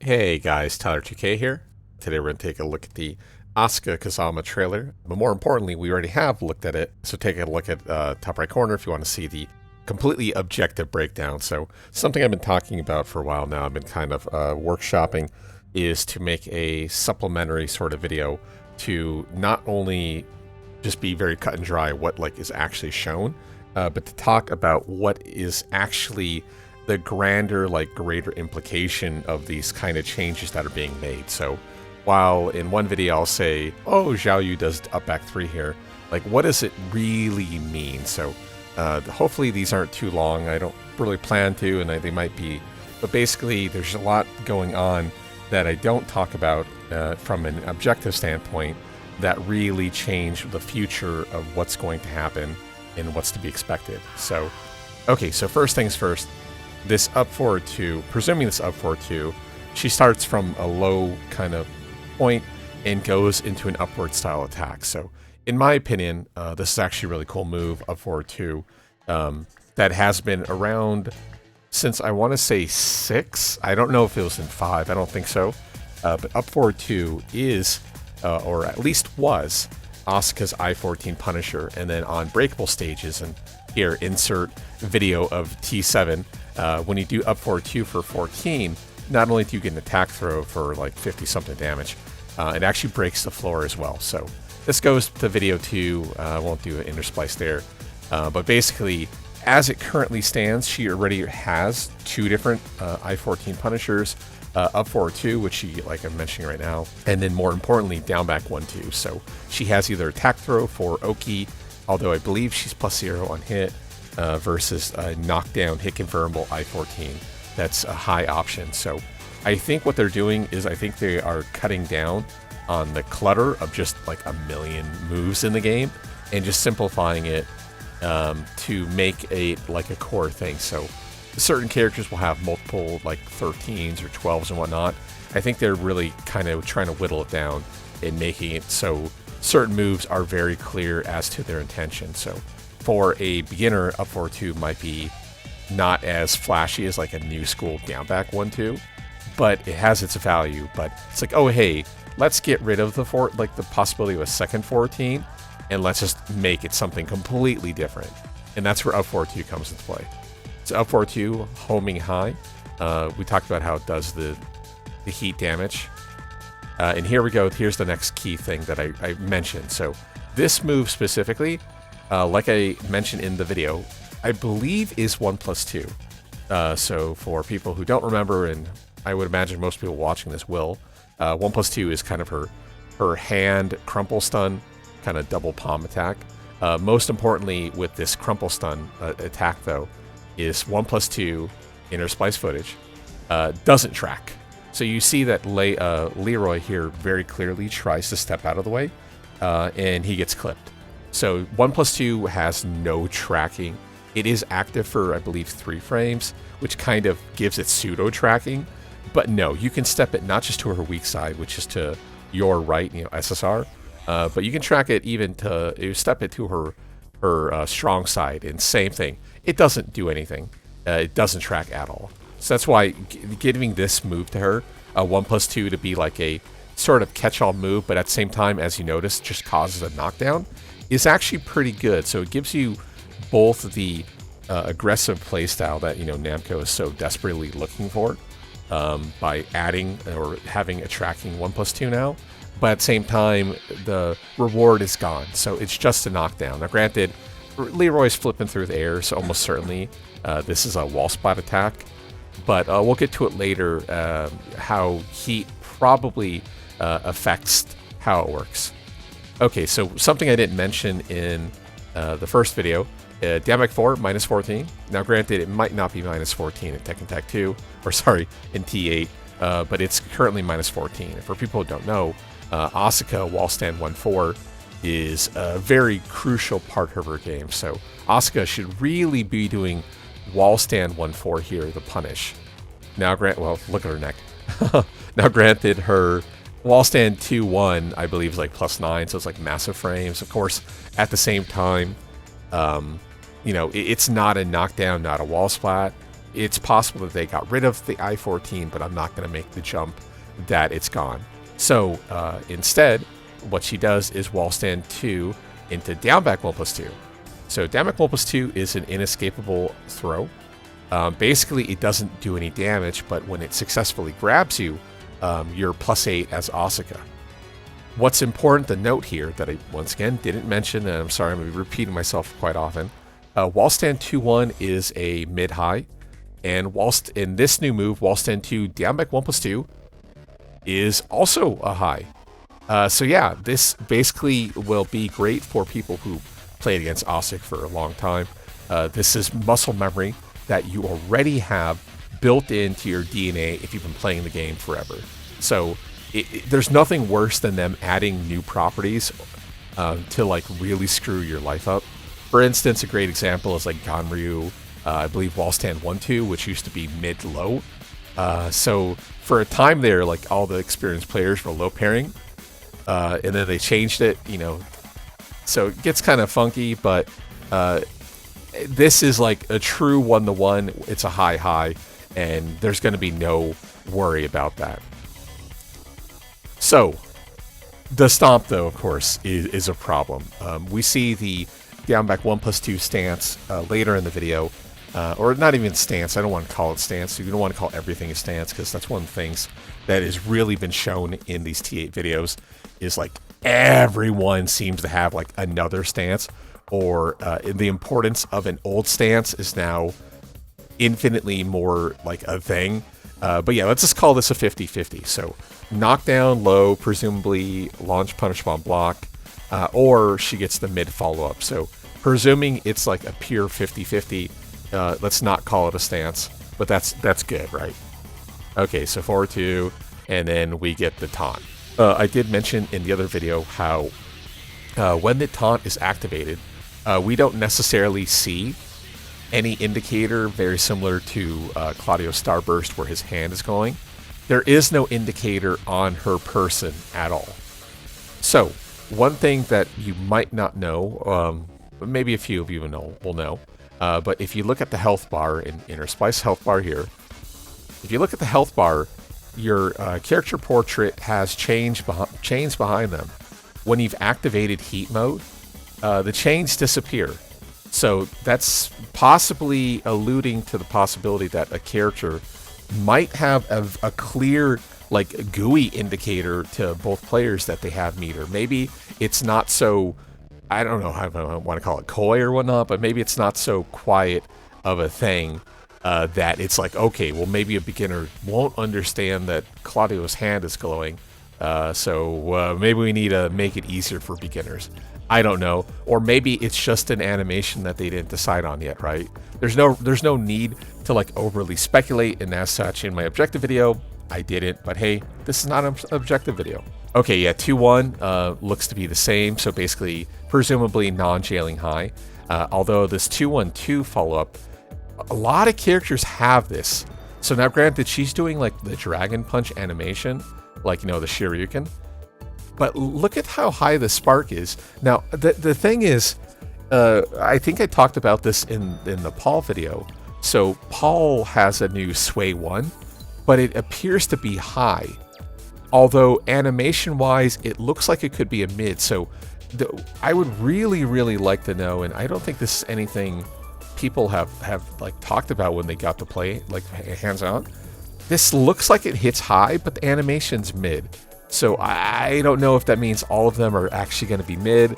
Hey guys, Tyler2K here. Today we're going to take a look at the Asuka Kazama trailer, but more importantly, we already have looked at it, so take a look at top right corner if you want to see the completely objective breakdown. So something I've been talking about for a while now, I've been kind of workshopping, is to make a supplementary sort of video to not only just be very cut and dry what is actually shown, but to talk about what is actually the grander, greater implication of these kind of changes that are being made. So while in one video I'll say, oh, Xiao Yu does up back 3 here, what does it really mean? So hopefully these aren't too long. I don't really plan to, and they might be. But basically there's a lot going on that I don't talk about from an objective standpoint that really change the future of what's going to happen and what's to be expected. So, okay, so first things first, this up forward 2, presuming this up forward 2, she starts from a low kind of point and goes into an upward style attack. So in my opinion, this is actually a really cool move, up forward 2, that has been around since I want to say 6. I don't know if it was in 5, I don't think so. But up forward 2 is, or at least was, Asuka's I-14 Punisher, and then on breakable stages, and here insert video of T7, when you do up forward 2 for 14, not only do you get an attack throw for 50 something damage, it actually breaks the floor as well. So this goes to video 2, I won't do an intersplice there, but basically as it currently stands, she already has 2 different I-14 Punishers, up forward 2, which she, I'm mentioning right now, and then more importantly, down back 1-2. So she has either attack throw for Oki, although I believe she's +0 on hit, versus a knockdown hit confirmable I-14. That's a high option. So I think what they're doing is I think they are cutting down on the clutter of just a million moves in the game and just simplifying it to make a core thing. So certain characters will have multiple 13s or 12s and whatnot. I think they're really kind of trying to whittle it down and making it so certain moves are very clear as to their intention. So for a beginner, up forward 2 might be not as flashy as a new school down back 1-2, but it has its value. But it's oh hey, let's get rid of the the possibility of a second 14 and let's just make it something completely different. And that's where up forward 2 comes into play. So up forward 2, homing high. We talked about how it does the heat damage. And here we go. Here's the next key thing that I mentioned. So this move specifically, like I mentioned in the video, I believe is 1+2. So for people who don't remember, and I would imagine most people watching this will, 1+2 is kind of her hand crumple stun, kind of double palm attack. Most importantly with this crumple stun attack though, is 1+2 intersplice footage, doesn't track. So you see that Leroy here very clearly tries to step out of the way, and he gets clipped. So 1+2 has no tracking. It is active for, I believe, 3 frames, which kind of gives it pseudo tracking. But no, you can step it not just to her weak side, which is to your right, SSR, but you can track it even to step it to her strong side, and same thing. It doesn't do anything. It doesn't track at all. So that's why giving this move to her, 1+2, to be a sort of catch-all move, but at the same time, as you notice, just causes a knockdown, is actually pretty good. So it gives you both the aggressive playstyle that Namco is so desperately looking for by adding or having a tracking 1+2 now, but at the same time, the reward is gone. So it's just a knockdown. Now, granted, Leroy's flipping through the air, so almost certainly this is a wall spot attack. But we'll get to it later, how heat probably affects how it works. Okay, so something I didn't mention in the first video, down back 4, -14. Now granted, it might not be -14 in Tekken Tag 2, or sorry, in T8, but it's currently -14. And for people who don't know, Asuka wall stand 1-4 is a very crucial part of her game. So Asuka should really be doing wall stand 1-4 here, the punish. Now well, look at her neck. Now granted, her wall stand 2-1, I believe, is +9, so it's massive frames. Of course, at the same time, it's not a knockdown, not a wall splat. it's possible that they got rid of the I-14, but I'm not going to make the jump that it's gone. So instead, what she does is wall stand 2 into down back 1+2. So down back 1+2 is an inescapable throw. Basically, it doesn't do any damage, but when it successfully grabs you, you're +8 as Asuka. What's important to note here that I, once again, didn't mention, and I'm sorry, I'm going to be repeating myself quite often, wall stand 2-1 is a mid-high, and whilst in this new move, wall stand 2 down back 1+2 is also a high. So yeah, this basically will be great for people who played against Asuka for a long time. This is muscle memory that you already have built into your DNA if you've been playing the game forever. So there's nothing worse than them adding new properties to like really screw your life up. For instance, a great example is like Ganryu, I believe wall stand 1-2, which used to be mid-low. So for a time there, like all the experienced players were low pairing, and then they changed it, you know. So it gets kind of funky, but this is like a true 1-to-1. It's a high, and there's going to be no worry about that. So the stomp, though, of course, is a problem. We see the down back 1+2 stance later in the video, or not even stance. I don't want to call it stance. You don't want to call everything a stance, because that's one of the things that has really been shown in these T8 videos is like everyone seems to have like another stance, or the importance of an old stance is now infinitely more like a thing. But yeah, let's just call this a 50-50. So knockdown low, presumably launch punish bomb block, or she gets the mid follow-up. So presuming it's like a pure 50-50, let's not call it a stance, but that's good, right? Okay, so forward 2, and then we get the taunt. I did mention in the other video how when the taunt is activated, we don't necessarily see any indicator very similar to Claudio's Starburst where his hand is going. There is no indicator on her person at all. So one thing that you might not know, maybe a few of you will know, but if you look at the health bar in Inner Splice health bar here, if you look at the health bar, your character portrait has chains behind them. When you've activated heat mode, the chains disappear. So that's possibly alluding to the possibility that a character might have a clear, like, GUI indicator to both players that they have meter. Maybe it's not so, I don't know how I want to call it, coy or whatnot, but maybe it's not so quiet of a thing that it's like, okay, well, maybe a beginner won't understand that Claudio's hand is glowing, so maybe we need to make it easier for beginners. I don't know. Or maybe it's just an animation that they didn't decide on yet, right? There's no need to like overly speculate, and as such, in my objective video, I didn't, but hey, this is not an objective video. Okay, yeah, 2-1 looks to be the same, so basically, presumably non-jailing high. Although this 2-1-2 follow-up, a lot of characters have this. So now granted, she's doing like the Dragon Punch animation, like, you know, the Shoryuken. But look at how high the spark is. Now, the thing is, I think I talked about this in the Paul video. So Paul has a new Sway 1, but it appears to be high. Although animation-wise, it looks like it could be a mid. So I would really, really like to know, and I don't think this is anything people have like talked about when they got to play, like hands-on. This looks like it hits high, but the animation's mid. So I don't know if that means all of them are actually going to be mid,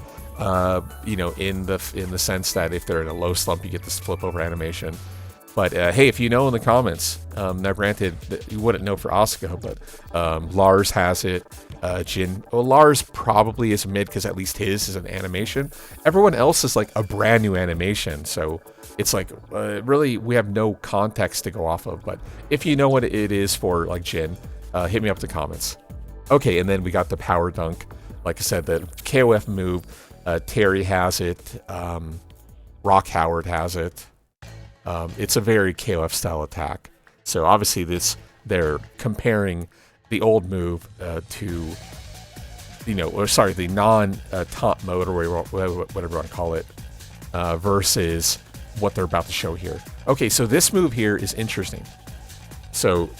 you know, in the sense that if they're in a low slump, you get this flip over animation. But hey, if you know in the comments, now granted, you wouldn't know for Asuka, but Lars has it, Jin. Well, Lars probably is mid because at least his is an animation. Everyone else is like a brand new animation, so it's like really we have no context to go off of. But if you know what it is for like Jin, hit me up in the comments. Okay, and then we got the power dunk. Like I said, the KOF move. Terry has it. Rock Howard has it. It's a very KOF style attack. So obviously they're comparing the old move to, you know, or sorry, the non-taunt mode, or whatever you want to call it, versus what they're about to show here. Okay, so this move here is interesting. So,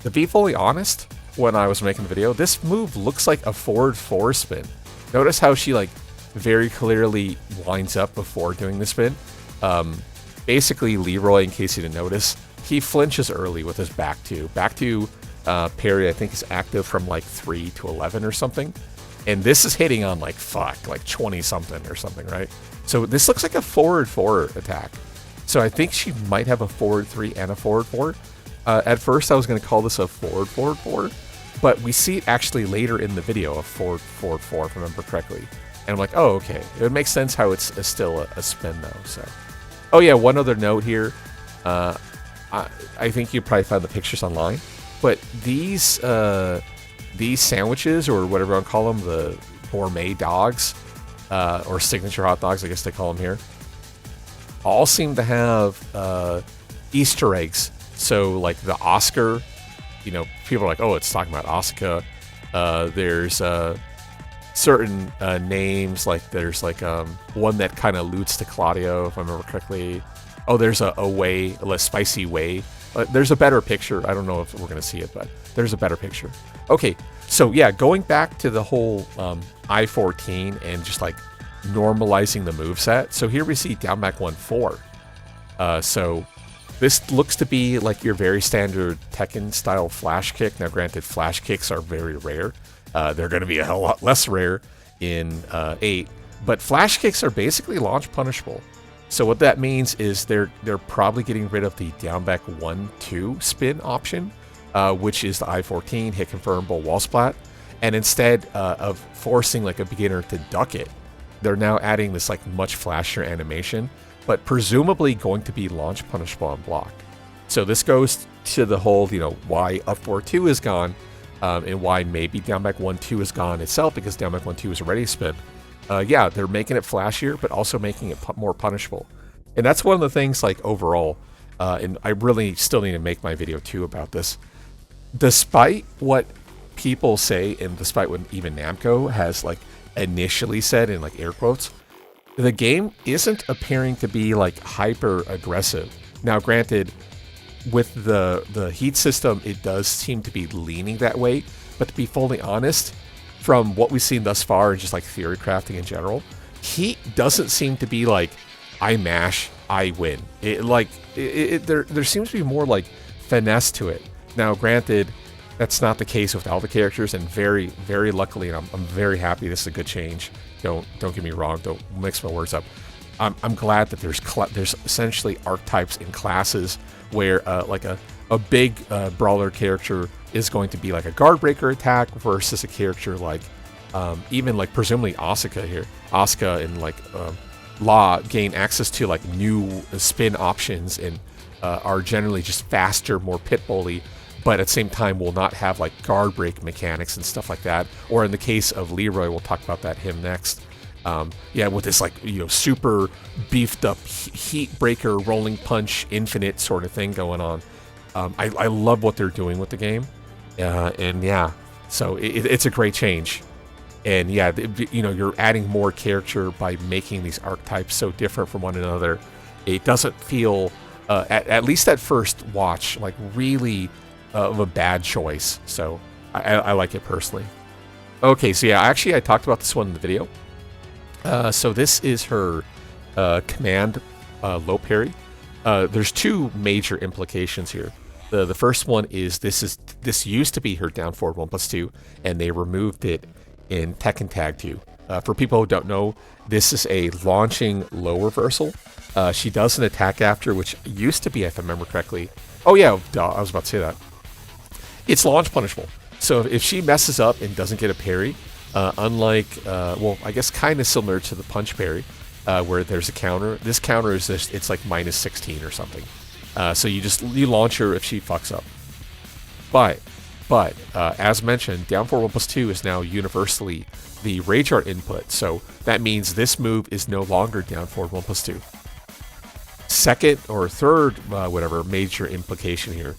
to be fully honest, when I was making the video, this move looks like a forward 4 spin. Notice how she like very clearly lines up before doing the spin. Basically, Leroy, in case you didn't notice, he flinches early with his back two. Back two parry, I think, is active from like 3 to 11 or something. And this is hitting on like 20 something or something, right? So this looks like a forward 4 attack. So I think she might have a forward 3 and a forward 4. At first I was going to call this a forward 4, but we see it actually later in the video, a forward 4, if I remember correctly. And I'm like, oh, okay. It would make sense how it's still a spin though. So, oh yeah, one other note here. I think you probably found the pictures online, but these sandwiches, or whatever I call them, the gourmet dogs, or signature hot dogs, I guess they call them here, all seem to have Easter eggs. So like the Oscar, you know, people are like, oh, it's talking about Asuka. There's certain names, like there's like one that kind of alludes to Claudio, if I remember correctly. Oh, there's a spicy whey. There's a better picture. I don't know if we're going to see it, but there's a better picture. Okay, so yeah, going back to the whole I-14 and just like normalizing the moveset. So here we see down back 1-4. So this looks to be like your very standard Tekken style flash kick. Now granted, flash kicks are very rare. They're going to be a hell lot less rare in 8. But flash kicks are basically launch punishable. So what that means is they're probably getting rid of the down back 1-2 spin option, which is the I-14 hit confirmable wall splat. And instead of forcing like a beginner to duck it, they're now adding this like much flashier animation, but presumably going to be launch punishable on block. So this goes to the whole, you know, why up 4-2 is gone, and why maybe down back 1-2 is gone itself, because down back 1-2 is already a spin. Yeah, they're making it flashier, but also making it more punishable. And that's one of the things, like, overall, and I really still need to make my video too about this. Despite what people say, and despite what even Namco has like initially said in like air quotes, the game isn't appearing to be like hyper aggressive. Now granted, with the heat system, it does seem to be leaning that way, but to be fully honest, from what we've seen thus far and just like theory crafting in general, heat doesn't seem to be like I mash, I win. There seems to be more like finesse to it. Now granted, that's not the case with all the characters, and very, very luckily, and I'm very happy this is a good change. Don't get me wrong, don't mix my words up. I'm glad that there's essentially archetypes in classes where like a big brawler character is going to be like a guard breaker attack versus a character like even like presumably Asuka here. Asuka and like Law gain access to like new spin options and are generally just faster, more pitbully, but at the same time will not have like guard break mechanics and stuff like that. Or in the case of Leroy, we'll talk about him next. Yeah, with this like, you know, super beefed up heat breaker, rolling punch, infinite sort of thing going on. I love what they're doing with the game, and yeah, so it's a great change. And yeah, you know, you're adding more character by making these archetypes so different from one another. It doesn't feel, at least at first watch, like really of a bad choice. So I like it personally. Okay, so yeah, actually I talked about this one in the video. So this is her command low parry. There's two major implications here. The first one is this used to be her down forward 1+2, and they removed it in Tekken Tag 2. For people who don't know, this is a launching low reversal. She does an attack after, which used to be, if I remember correctly. Oh yeah, I was about to say that. It's launch punishable. So if she messes up and doesn't get a parry, unlike, well, I guess kind of similar to the punch parry, where there's a counter. This counter is just, it's like -16 or something. So you launch her if she fucks up. But as mentioned, down forward 1+2 is now universally the rage art input. So that means this move is no longer down forward 1+2. Second or third, whatever major implication here,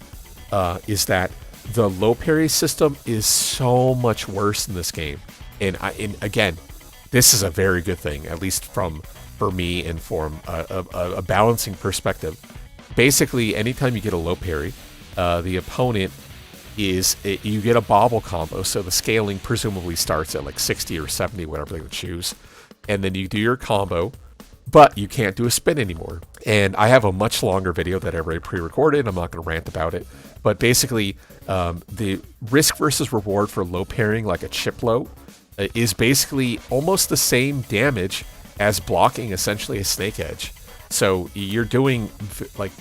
is that the low parry system is so much worse in this game. And again, this is a very good thing, at least from for me and from a balancing perspective. Basically, anytime you get a low parry, the opponent you get a bobble combo, so the scaling presumably starts at like 60 or 70, whatever they would choose, and then you do your combo, but you can't do a spin anymore. And I have a much longer video that I already pre-recorded. I'm not going to rant about it, but basically, the risk versus reward for low parrying, like a chip low, is basically almost the same damage as blocking essentially a snake edge. So you're doing like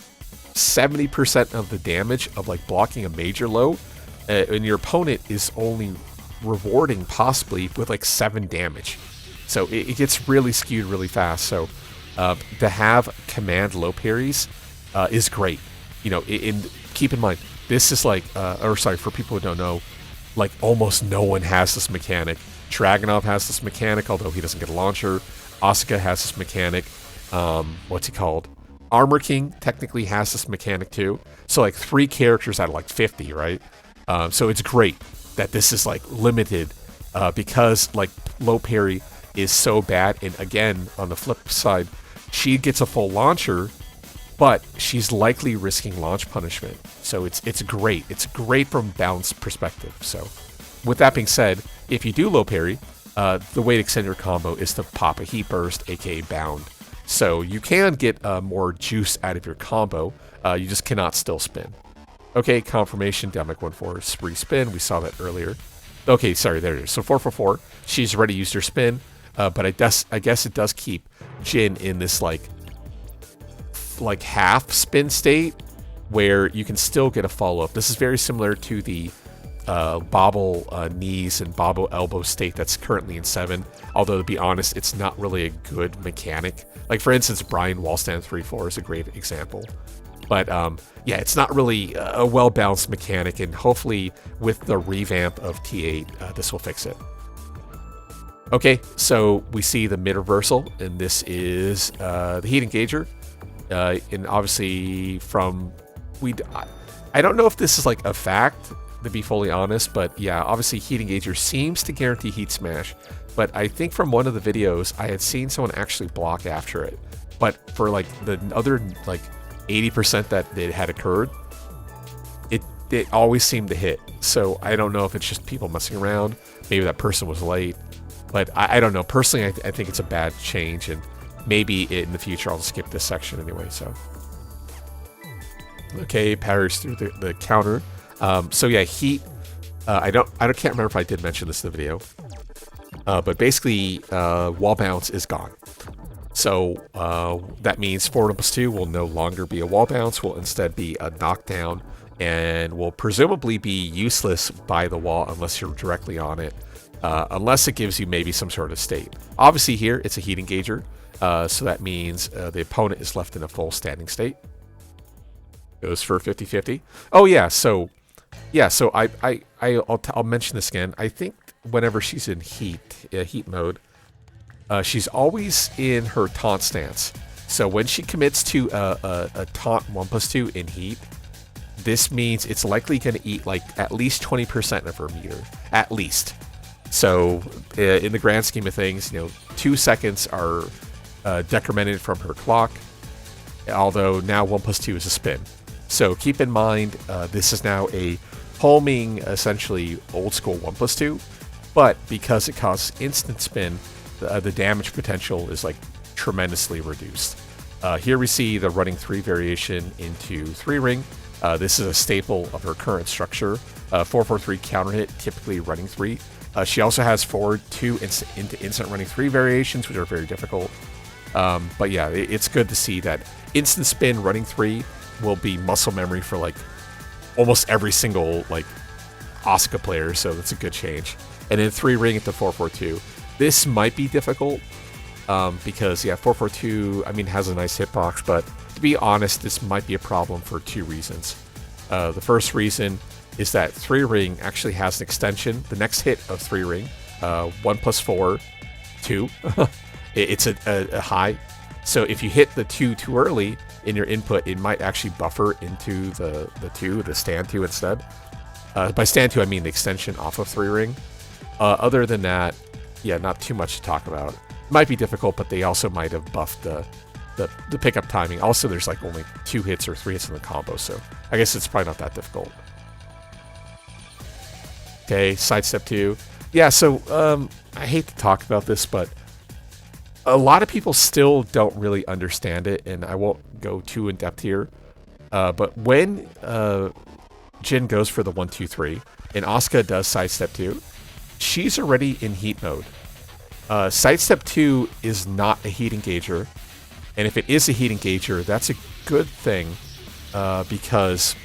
70% of the damage of like blocking a major low, and your opponent is only rewarding possibly with like 7 damage. So it gets really skewed really fast. So to have command low parries is great. You know, keep in mind, this is like, for people who don't know, like almost no one has this mechanic. Dragunov has this mechanic, although he doesn't get a launcher. Asuka has this mechanic. What's he called? Armor King technically has this mechanic too. So like 3 characters out of like 50, right? So it's great that this is like limited because like low parry is so bad. And again, on the flip side, she gets a full launcher, but she's likely risking launch punishment. So it's great. It's great from balance perspective. So with that being said, if you do low parry, the way to extend your combo is to pop a heat burst, aka bound. So you can get more juice out of your combo. You just cannot still spin. Okay, confirmation, down like 1-4 re-spin. We saw that earlier. Okay, sorry, there it is. So 4-4-4. She's already used her spin, but I guess it does keep Jin in this like half spin state where you can still get a follow-up. This is very similar to the bobble knees and bobble elbow state that's currently in 7. Although, to be honest, it's not really a good mechanic. Like, for instance, Brian wall stand 3-4 is a great example. But, yeah, it's not really a well-balanced mechanic, and hopefully with the revamp of T8, this will fix it. Okay, so we see the mid-reversal, and this is the heat engager. And obviously I don't know if this is like a fact, to be fully honest, but yeah, obviously heat engager seems to guarantee heat smash, but I think from one of the videos I had seen someone actually block after it, but for like the other like 80% that it had occurred, it always seemed to hit. So I don't know if it's just people messing around, maybe that person was late, but I don't know. Personally, I think it's a bad change, and maybe in the future I'll skip this section anyway. So okay, parries through the counter. So yeah, heat. I can't remember if I did mention this in the video, but basically wall bounce is gone. So that means forward plus 2 will no longer be a wall bounce, will instead be a knockdown, and will presumably be useless by the wall unless you're directly on it, unless it gives you maybe some sort of state. Obviously here it's a heat engager, so that means the opponent is left in a full standing state. Goes for 50-50. Oh yeah, so I'll mention this again. I think whenever she's in heat mode, she's always in her taunt stance. So when she commits to a taunt 1+2 in heat, this means it's likely going to eat like at least 20% of her meter, at least. So in the grand scheme of things, 2 seconds are decremented from her clock, although now 1+2 is a spin. So keep in mind, this is now a homing, essentially old school 1+2, but because it causes instant spin, the damage potential is like tremendously reduced. Here we see the running 3 variation into 3 ring. This is a staple of her current structure. 4-4-3 counter hit, typically running 3. She also has forward 2 into instant running 3 variations, which are very difficult. But yeah, it's good to see that instant spin running 3 will be muscle memory for like almost every single like Asuka player, so that's a good change. And then 3 ring into 4-4-2. This might be difficult because yeah, 4-4-2 has a nice hitbox, but to be honest, this might be a problem for 2 reasons. The first reason is that 3 ring actually has an extension. The next hit of 3 ring, 1+4, 2. It's a high. So if you hit the 2 too early in your input, it might actually buffer into the stand 2 instead. By stand 2, I mean the extension off of 3 ring. Other than that, yeah, not too much to talk about. Might be difficult, but they also might have buffed the pickup timing. Also, there's like only 2 hits or 3 hits in the combo, so I guess it's probably not that difficult. Okay, sidestep 2. Yeah, so I hate to talk about this, but a lot of people still don't really understand it, and I won't go too in depth here. But when Jin goes for the 1-2-3 and Asuka does sidestep 2, she's already in heat mode. Sidestep 2 is not a heat engager, and if it is a heat engager, that's a good thing because,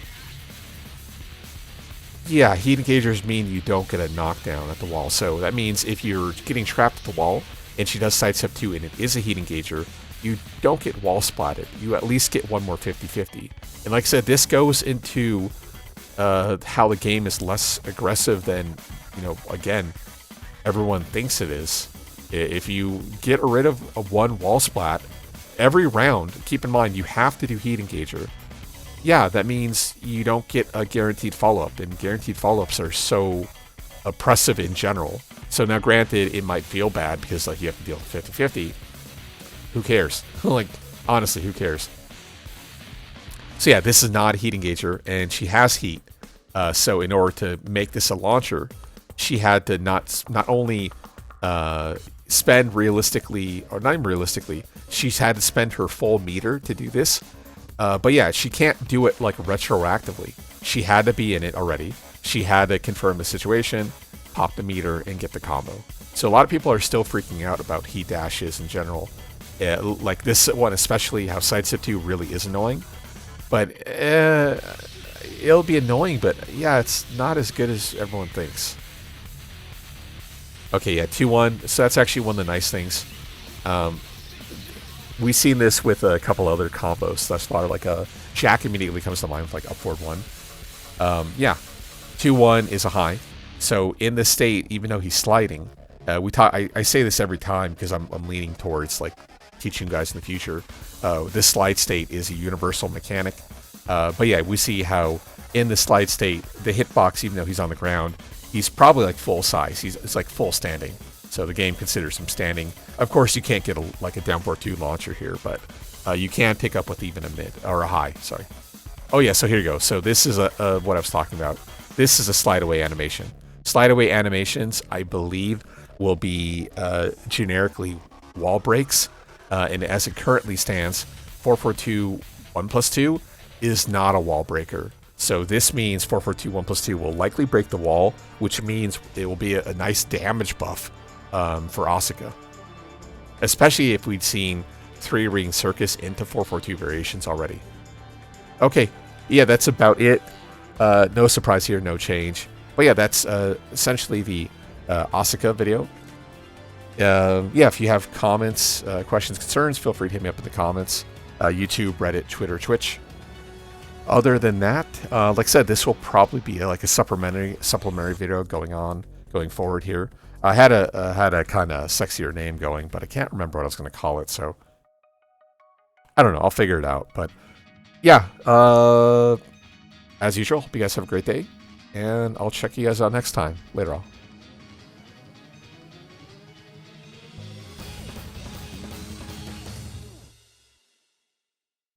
yeah, heat engagers mean you don't get a knockdown at the wall. So that means if you're getting trapped at the wall and she does sidestep 2 and it is a heat engager, you don't get wall splatted. You at least get one more 50-50. And like I said, this goes into how the game is less aggressive than, again, everyone thinks it is. If you get rid of a one wall splat every round, keep in mind you have to do heat engager. Yeah, that means you don't get a guaranteed follow-up, and guaranteed follow-ups are so oppressive in general. So now granted, it might feel bad because like you have to deal with 50-50. Who cares? Like, honestly, who cares? So yeah, this is not a heat engager, and she has heat. So in order to make this a launcher, she had to not only spend realistically, or not even realistically, she's had to spend her full meter to do this. But yeah, she can't do it like retroactively. She had to be in it already. She had to confirm the situation, pop the meter, and get the combo. So a lot of people are still freaking out about heat dashes in general. Like this one especially, how sidestep 2 really is annoying. But it'll be annoying, but yeah, it's not as good as everyone thinks. Okay, yeah, 2-1. So that's actually one of the nice things. We've seen this with a couple other combos thus far. Like Jack immediately comes to mind with like up forward 1. Yeah, 2-1 is a high. So in this state, even though he's sliding, I say this every time because I'm leaning towards like teaching you guys in the future. This slide state is a universal mechanic. But yeah, we see how in the slide state, the hitbox, even though he's on the ground, he's probably like full size. It's like full standing. So the game considers him standing. Of course, you can't get a down forward 2 launcher here, but you can pick up with even a mid, or a high, sorry. Oh yeah, so here you go. So this is what I was talking about. This is a slide away animation. Slide away animations, I believe, will be generically wall breaks. And as it currently stands, 4-4-2 1+2 is not a wall breaker. So this means 4-4-2 1+2 will likely break the wall, which means it will be a nice damage buff for Asuka. Especially if we'd seen 3-ring circus into 4-4-2 variations already. Okay, yeah, that's about it. No surprise here, no change. But yeah, that's essentially the Asuka video. Yeah, if you have comments, questions, concerns, feel free to hit me up in the comments. YouTube, Reddit, Twitter, Twitch. Other than that, like I said, this will probably be like a supplementary video going forward here. I had a kind of sexier name going, but I can't remember what I was going to call it, so I don't know. I'll figure it out. But yeah, as usual, hope you guys have a great day, and I'll check you guys out next time. Later on.